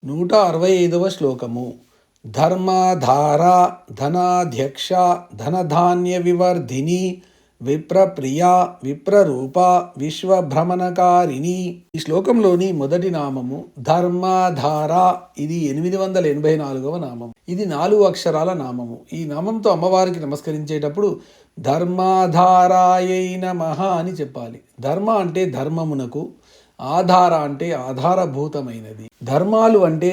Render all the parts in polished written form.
165వ శ్లోకము. ధర్మాధార ధనాధ్యక్ష ధనధాన్య వివర్ధిని విప్రప్రియ విప్రరూప విశ్వభ్రమణకారిణి. ఈ శ్లోకంలోని మొదటి నామము ధర్మాధార. ఇది 884వ నామం. ఇది 4 అక్షరాల నామము. ఈ నామంతో అమ్మవారికి నమస్కరించేటప్పుడు ధర్మాధారాయై నమః అని చెప్పాలి. ధర్మ అంటే ధర్మమునకు, ఆధార అంటే ఆధారభూతమైనది. ధర్మాలు అంటే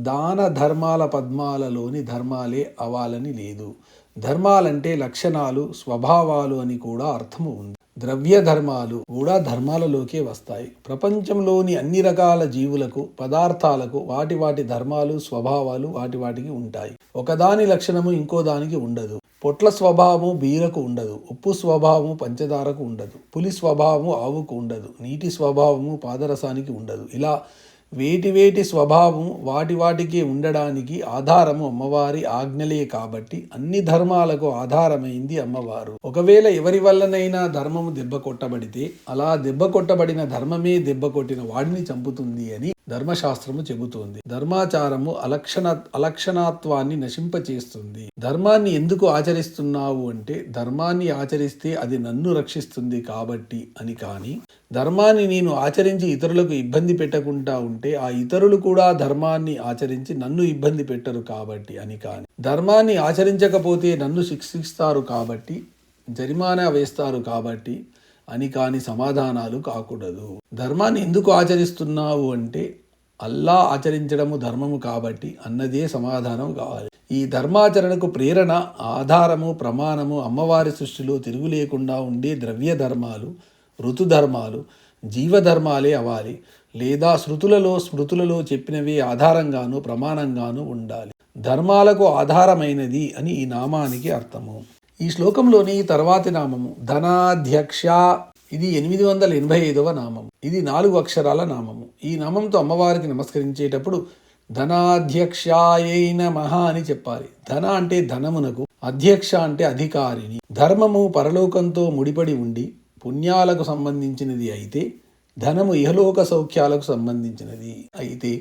దాన ధర్మాల పద్మాలలోని ధర్మాలే అవాలని లేదు. ధర్మాలంటే లక్షణాలు, స్వభావాలు అని కూడా అర్థము ఉంది. ద్రవ్య ధర్మాలు కూడా ధర్మాలలోకే వస్తాయి. ప్రపంచంలోని అన్ని రకాల జీవులకు, పదార్థాలకు వాటి వాటి ధర్మాలు, స్వభావాలు వాటికి ఉంటాయి. ఒకదాని లక్షణము ఇంకో దానికి ఉండదు. పొట్ల స్వభావము బీరకు ఉండదు. ఉప్పు స్వభావము పంచదారకు ఉండదు. పులి స్వభావము ఆవుకు ఉండదు. నీటి స్వభావము పాదరసానికి ఉండదు. ఇలా వేటి స్వభావం వాటికి ఉండడానికి ఆధారము అమ్మవారి ఆజ్ఞలే. కాబట్టి అన్ని ధర్మాలకు ఆధారమైంది అమ్మవారు. ఒకవేళ ఎవరి వల్లనైనా ధర్మము దెబ్బ కొట్టబడితే అలా దెబ్బ కొట్టబడిన ధర్మమే దెబ్బ కొట్టిన వాడిని చంపుతుంది అని ధర్మశాస్త్రము చెబుతోంది. ధర్మాచారము అలక్షణాత్వాన్ని నశింపచేస్తుంది. ధర్మాన్ని ఎందుకు ఆచరిస్తున్నావు అంటే ధర్మాన్ని ఆచరిస్తే అది నన్ను రక్షిస్తుంది కాబట్టి అని. కానీ ధర్మాన్ని నేను ఆచరించి ఇతరులకు ఇబ్బంది పెట్టకుండా ఉంటే ఆ ఇతరులు కూడా ధర్మాన్ని ఆచరించి నన్ను ఇబ్బంది పెట్టరు కాబట్టి అని. కానీ ధర్మాన్ని ఆచరించకపోతే నన్ను శిక్షిస్తారు కాబట్టి, జరిమానా వేస్తారు కాబట్టి అని కాని సమాధానాలు కాకూడదు. ధర్మాన్ని ఎందుకు ఆచరిస్తున్నావు అంటే అల్లా ఆచరించడము ధర్మము కాబట్టి అన్నదే సమాధానం కావాలి. ఈ ధర్మాచరణకు ప్రేరణ, ఆధారము, ప్రమాణము అమ్మవారి సృష్టిలో తిరుగు లేకుండా ఉండే ద్రవ్య ధర్మాలు, ఋతుధర్మాలు, జీవధర్మాలే అవ్వాలి. లేదా స్మృతులలో చెప్పినవే ఆధారంగాను ప్రమాణంగాను ఉండాలి. ధర్మాలకు ఆధారమైనది అని ఈ నామానికి అర్థము. ఈ శ్లోకంలోని తర్వాతి నామము ధనాధ్యక్ష. ఇది 885వ నామం. ఇది 4 అక్షరాల నామము. ఈ నామంతో అమ్మవారికి నమస్కరించేటప్పుడు ధనాధ్యక్షాయై నమః అని చెప్పాలి. ధన అంటే ధనమునకు, అధ్యక్ష అంటే అధికారిని. ధర్మము పరలోకంతో ముడిపడి ఉండి పుణ్యాలకు సంబంధించినది అయితే, ధనము ఇహలోక సౌఖ్యాలకు సంబంధించినది అయితే,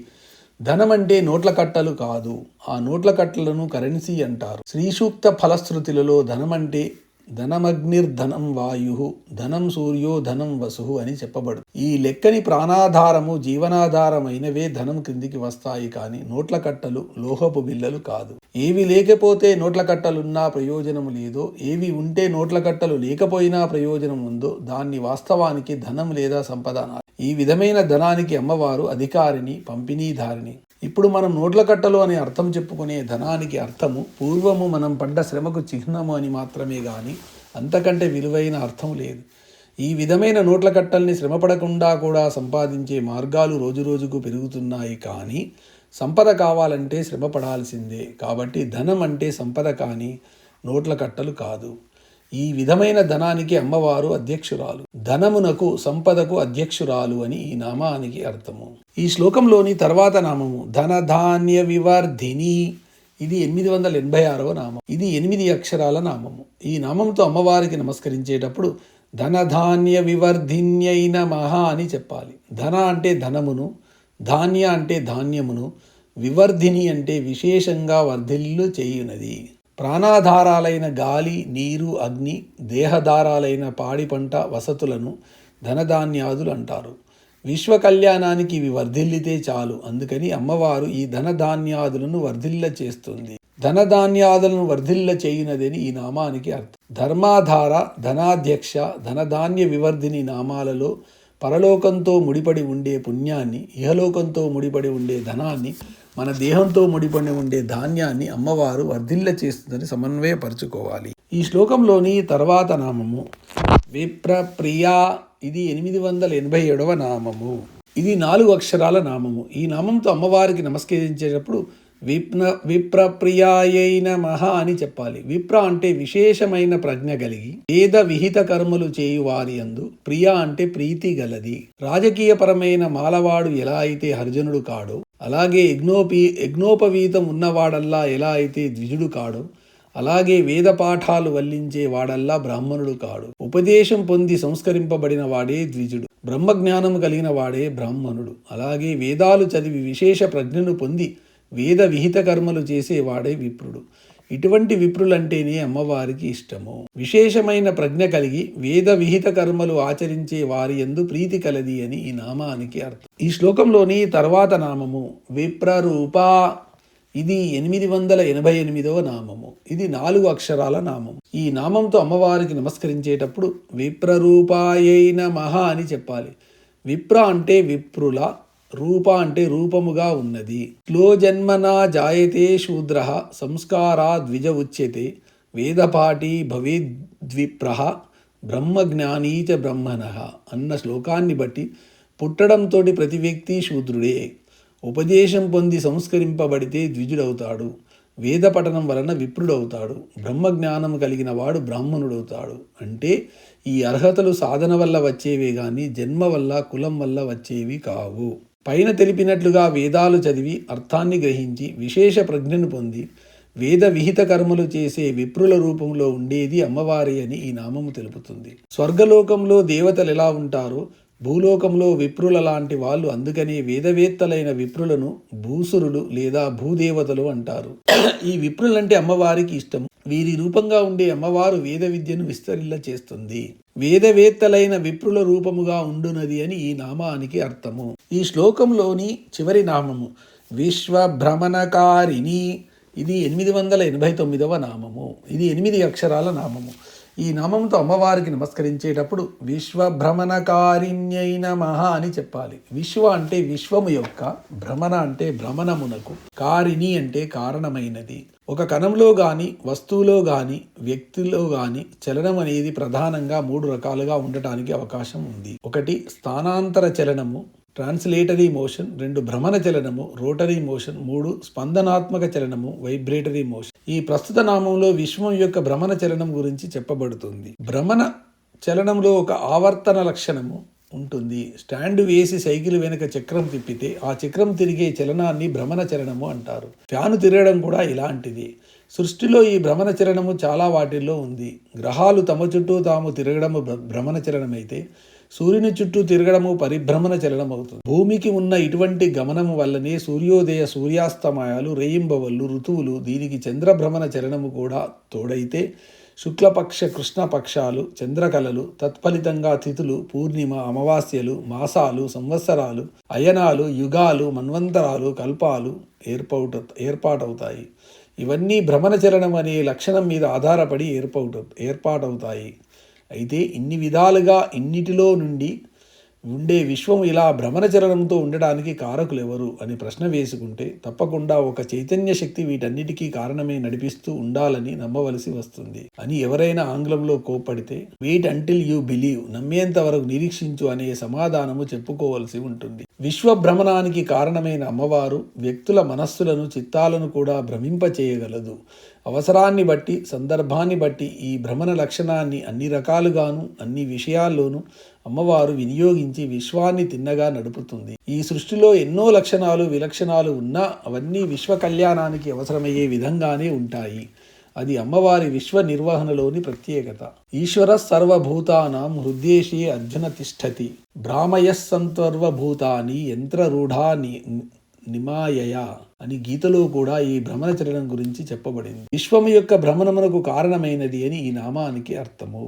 ధనం అంటే నోట్ల కట్టలు కాదు. ఆ నోట్ల కట్టలను కరెన్సీ అంటారు. శ్రీసూక్త ఫలశ్రుతులలో ధనం అంటే ధనమగ్నిర్ధనం వాయు, ధనం సూర్యో ధనం వసు అని చెప్పబడు. ఈ లెక్కని ప్రాణాధారము, జీవనాధారమైనవే ధనం క్రిందికి వస్తాయి. కానీ నోట్ల కట్టలు, లోహపు బిల్లలు కాదు. ఏవి లేకపోతే నోట్ల కట్టలున్నా ప్రయోజనము లేదో, ఏవి ఉంటే నోట్ల కట్టలు లేకపోయినా ప్రయోజనం ఉందో దాన్ని వాస్తవానికి ధనం లేదా సంపద అనాలి. ఈ విధమైన ధనానికి అమ్మవారు అధికారిని, పంపిణీదారిని. ఇప్పుడు మనం నోట్ల కట్టలు అనే అర్థం చెప్పుకునే ధనానికి అర్థము పూర్వము మనం పడ్డ శ్రమకు చిహ్నము అని మాత్రమే గాని అంతకంటే విలువైన అర్థం లేదు. ఈ విధమైన నోట్ల కట్టల్ని శ్రమపడకుండా కూడా సంపాదించే మార్గాలు రోజురోజుకు పెరుగుతున్నాయి. కానీ సంపద కావాలంటే శ్రమ పడాల్సిందే. కాబట్టి ధనం అంటే సంపద కానీ నోట్ల కట్టలు కాదు. ఈ విధమైన ధనానికి అమ్మవారు అధ్యక్షురాలు. ధనమునకు, సంపదకు అధ్యక్షురాలు అని ఈ నామానికి అర్థము. ఈ శ్లోకంలోని తర్వాత నామము ధనధాన్య వివర్ధిని. ఇది 886వ నామం. ఇది 8 అక్షరాల నామము. ఈ నామంతో అమ్మవారికి నమస్కరించేటప్పుడు ధనధాన్య వివర్ధిన్యై నమః అని చెప్పాలి. ధన అంటే ధనమును, ధాన్య అంటే ధాన్యమును, వివర్ధిని అంటే విశేషంగా వర్ధిల్లు చేయునది. ప్రాణాధారాలైన గాలి, నీరు, అగ్ని, దేహధారాలైన పాడి పంట, వసతులను ధనధాన్యాదులు అంటారు. విశ్వ కళ్యాణానికి ఇవి వర్ధిల్లితే చాలు. అందుకని అమ్మవారు ఈ ధనధాన్యాదులను వర్ధిల్ల చేస్తుంది. ధనధాన్యాదులను వర్ధిల్ల చేయునదని ఈ నామానికి అర్థం. ధర్మాధార, ధనాధ్యక్ష, ధనధాన్య వివర్ధిని నామాలలో పరలోకంతో ముడిపడి ఉండే పుణ్యాన్ని, ఇహలోకంతో ముడిపడి ఉండే ధనాన్ని, మన దేహంతో ముడిపడి ఉండే ధాన్యాన్ని అమ్మవారు వర్ధిల్ల చేస్తుందని సమన్వయపరచుకోవాలి. ఈ శ్లోకంలోని తర్వాత నామము విప్రప్రియ. ఇది 887వ నామము. ఇది 4 అక్షరాల నామము. ఈ నామంతో అమ్మవారికి నమస్కరించేటప్పుడు విప్రప్రియాయై నమః అని చెప్పాలి. విప్ర అంటే విశేషమైన ప్రజ్ఞ కలిగి వేద విహిత కర్మలు చేయువారి యందు, ప్రియ అంటే ప్రీతి గలది. రాజకీయపరమైన మాలవాడు ఎలా అయితే హరిజనుడు కాడో, అలాగే యజ్ఞోపవీతం ఉన్నవాడల్లా ఎలా అయితే ద్విజుడు కాడో, అలాగే వేద పాఠాలు వల్లించే వాడల్లా బ్రాహ్మణుడు కాడు. ఉపదేశం పొంది సంస్కరింపబడిన వాడే ద్విజుడు. బ్రహ్మజ్ఞానం కలిగిన వాడే బ్రాహ్మణుడు. అలాగే వేదాలు చదివి విశేష ప్రజ్ఞను పొంది వేద విహిత కర్మలు చేసేవాడే విప్రుడు. ఇటువంటి విప్రులంటేనే అమ్మవారికి ఇష్టము. విశేషమైన ప్రజ్ఞ కలిగి వేద విహిత కర్మలు ఆచరించే వారి యందు ప్రీతి కలది అని ఈ నామానికి అర్థం. ఈ శ్లోకంలోని తర్వాత నామము విప్రరూప. ఇది 888వ నామము. ఇది 4 అక్షరాల నామం. ఈ నామంతో అమ్మవారికి నమస్కరించేటప్పుడు విప్రరూపాయై నమః అని చెప్పాలి. విప్ర అంటే విప్రుల, రూప అంటే రూపముగా ఉన్నది. స్లో జన్మనా జాయతే శూద్ర సంస్కారా ద్విజ ఉచ్యతే వేదపాఠీ భవేద్విప్ర బ్రహ్మజ్ఞానీ చ బ్రహ్మణః అన్న శ్లోకాన్ని బట్టి పుట్టడంతో ప్రతి వ్యక్తి శూద్రుడే. ఉపదేశం పొంది సంస్కరింపబడితే ద్విజుడవుతాడు. వేద పఠనం వలన విప్రుడవుతాడు. బ్రహ్మజ్ఞానం కలిగిన వాడు బ్రాహ్మణుడవుతాడు. అంటే ఈ అర్హతలు సాధన వల్ల వచ్చేవే గాని జన్మ వల్ల కులం వల్ల వచ్చేవి కావు. పైన తెలిపినట్లుగా వేదాలు చదివి అర్థాన్ని గ్రహించి విశేష ప్రజ్ఞను పొంది వేద విహిత కర్మలు చేసే విప్రుల రూపంలో ఉండేది అమ్మవారి అని ఈ నామము తెలుపుతుంది. స్వర్గలోకంలో దేవతలు ఎలా ఉంటారో భూలోకంలో విప్రుల లాంటి వాళ్ళు. అందుకనే వేదవేత్తలైన విప్రులను భూసురులు లేదా భూదేవతలు అంటారు. ఈ విప్రులంటే అమ్మవారికి ఇష్టం. వీరి రూపంగా ఉండే అమ్మవారు వేద విద్యను విస్తరిల్ల చేస్తుంది. వేదవేత్తలైన విప్రుల రూపముగా ఉండునది అని ఈ నామానికి అర్థము. ఈ శ్లోకంలోని చివరి నామము విశ్వభ్రమణకారిణి. ఇది 889వ నామము. ఇది 8 అక్షరాల నామము. ఈ నామంతో అమ్మవారికి నమస్కరించేటప్పుడు విశ్వభ్రమణకారిణ్యై నమః అని చెప్పాలి. విశ్వ అంటే విశ్వము యొక్క, భ్రమణ అంటే భ్రమణమునకు, కారిణి అంటే కారణమైనది. ఒక కణంలో గాని వస్తువులో గాని వ్యక్తిలో గాని చలనం అనేది ప్రధానంగా 3 రకాలుగా ఉండటానికి అవకాశం ఉంది. 1 స్థానాంతర చలనము ట్రాన్స్లేటరీ మోషన్, 2 భ్రమణ చలనము రోటరీ మోషన్, 3 స్పందనాత్మక చలనము వైబ్రేటరీ మోషన్. ఈ ప్రస్తుత నామంలో విశ్వం యొక్క భ్రమణ చలనం గురించి చెప్పబడుతుంది. భ్రమణ చలనంలో ఒక ఆవర్తన లక్షణము ఉంటుంది. స్టాండ్ వేసి సైకిల్ వెనుక చక్రం తిప్పితే ఆ చక్రం తిరిగే చలనాన్ని భ్రమణ చలనము అంటారు. ఫ్యాను తిరగడం కూడా ఇలాంటిది. సృష్టిలో ఈ భ్రమణ చలనము చాలా వాటిల్లో ఉంది. గ్రహాలు తమ చుట్టూ తాము తిరగడము భ్రమణ చలనమైతే సూర్యుని చుట్టూ తిరగడము పరిభ్రమణ చలనం అవుతుంది. భూమికి ఉన్న ఇటువంటి గమనము వల్లనే సూర్యోదయ సూర్యాస్తమయాలు, రేయింబవళ్ళు, ఋతువులు, దీనికి చంద్రభ్రమణ చలనము కూడా తోడైతే శుక్లపక్ష కృష్ణపక్షాలు, చంద్రకళలు, తత్ఫలితంగా తిథులు, పూర్ణిమ, అమావాస్యలు, మాసాలు, సంవత్సరాలు, అయనాలు, యుగాలు, మన్వంతరాలు, కల్పాలు ఏర్పాటవుతాయి. ఇవన్నీ భ్రమణ చలనం అనే లక్షణం మీద ఆధారపడి ఏర్పాటవుతాయి. అయితే ఇన్ని విధాలుగా ఇన్నిటిలో నుండి ఉండే విశ్వం ఇలా భ్రమణ చలనంతో ఉండడానికి కారకులు ఎవరు అని ప్రశ్న వేసుకుంటే తప్పకుండా ఒక చైతన్య శక్తి వీటన్నిటికీ కారణమే నడిపిస్తూ ఉండాలని నమ్మవలసి వస్తుంది అని ఎవరైనా ఆంగ్లంలో కోప్పడితే వెయిట్ అంటిల్ యూ బిలీవ్, నమ్మేంత వరకు నిరీక్షించు అనే సమాధానము చెప్పుకోవలసి ఉంటుంది. విశ్వ భ్రమణానికి కారణమైన అమ్మవారు వ్యక్తుల మనస్సులను, చిత్తాలను కూడా భ్రమింపచేయగలదు. అవసరాన్ని బట్టి, సందర్భాన్ని బట్టి ఈ భ్రమణ లక్షణాన్ని అన్ని రకాలుగాను, అన్ని విషయాల్లోనూ అమ్మవారు వినియోగించి విశ్వాన్ని తిన్నగా నడుపుతుంది. ఈ సృష్టిలో ఎన్నో లక్షణాలు, విలక్షణాలు ఉన్నా అవన్నీ విశ్వ కళ్యాణానికి అవసరమయ్యే విధంగానే ఉంటాయి. అది అమ్మవారి విశ్వ నిర్వహణలోని ప్రత్యేకత. ఈశ్వర సర్వభూతానాం హృద్యేషే అర్జున తిష్టతి భ్రామయస్సంతర్వభూతాని యంత్రరూఢా నిమాయయ అని గీతలో కూడా ఈ భ్రమణ చలనం గురించి చెప్పబడింది. విశ్వము యొక్క భ్రమణమునకు కారణమైనది అని ఈ నామానికి అర్థము.